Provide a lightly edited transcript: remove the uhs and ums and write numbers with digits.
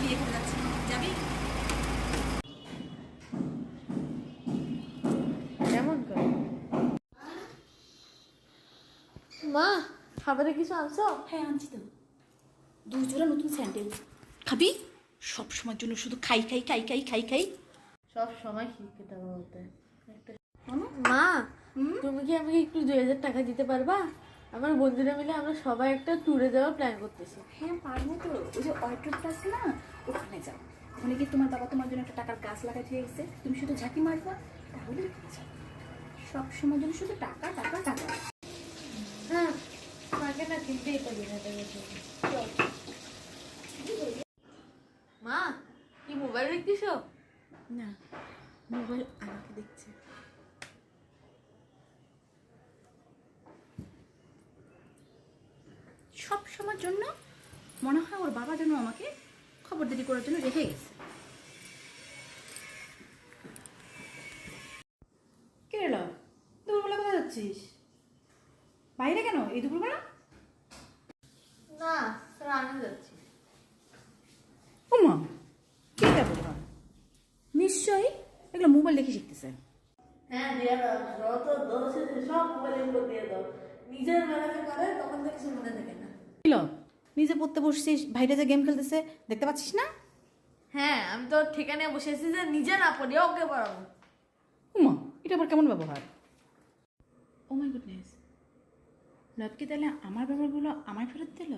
বিয়ে করে যাচ্ছি, যাবি? কেমন করে মা, খাবারে কিছু আনছো? হ্যাঁ আনছি তো, 2 জোড়া নতুন স্যান্ডেল। খাবি? সব সময়ের জন্য শুধু খাই খাই খাই খাই খাই খাই। সব সময় শিক্ষিত বলতে বলো। মা, তুমি কি আমাকে একটু 2000 টাকা দিতে পারবা? আমার বন্ধুরা মিলে আমরা সবাই একটা ট্যুরে যাওয়ার প্ল্যান করতেছি। হ্যাঁ পারবো তো, ওই যে অর্ডারটা আছে না, ওখানে যাও। ওখানে কি তোমার বাবা তোমার জন্য একটা টাকার গাছ লাগাতে গেছে, তুমি শুধু ঝাঁকি মারবা, তাহলে ওখানে যাও। সব সময়ের জন্য শুধু টাকা টাকা টাকা। হ্যাঁ, মাকে না কিনতেই পারি না টাকা দিয়ে। মা, কি মোবাইল দেখতেছো? না, মোবাইল আমাকে দেখছে। সব সময়ের জন্য মনে হয় ওর বাবা যেন আমাকে খবরদারি করার জন্য রেখে গেছে। কে এলো? দুপুরবেলা কোথায় যাচ্ছিস? বাইরে কেন এই দুপুরবেলা? না স্যার, আমি যাচ্ছি। ওমা, কি ব্যবহার! নিশ্চয়ই এগুলো মোবাইল দেখে শিখতেছে। হ্যাঁ দিয়ে দাও, যত দোষ আছে সব মোবাইলের উপর দিয়ে দাও। নিজের বেলাতে করে তখন তো কিছু মনে থাকে না। কিলো, নিজে পড়তে বসছিস, বাইরে যে গেম খেলতেছে, দেখতে পাচ্ছিস না? হ্যাঁ, আমি তো ঠিকানায় বসে আছি যে নিজে না পড়ি ওকে পড়াবো। উমা, এটা আবার কেমন ব্যবহার! ও মাই গুডনেস, লব কি তাহলে আমার ব্যাপারগুলো আমায় ফেরত দিল?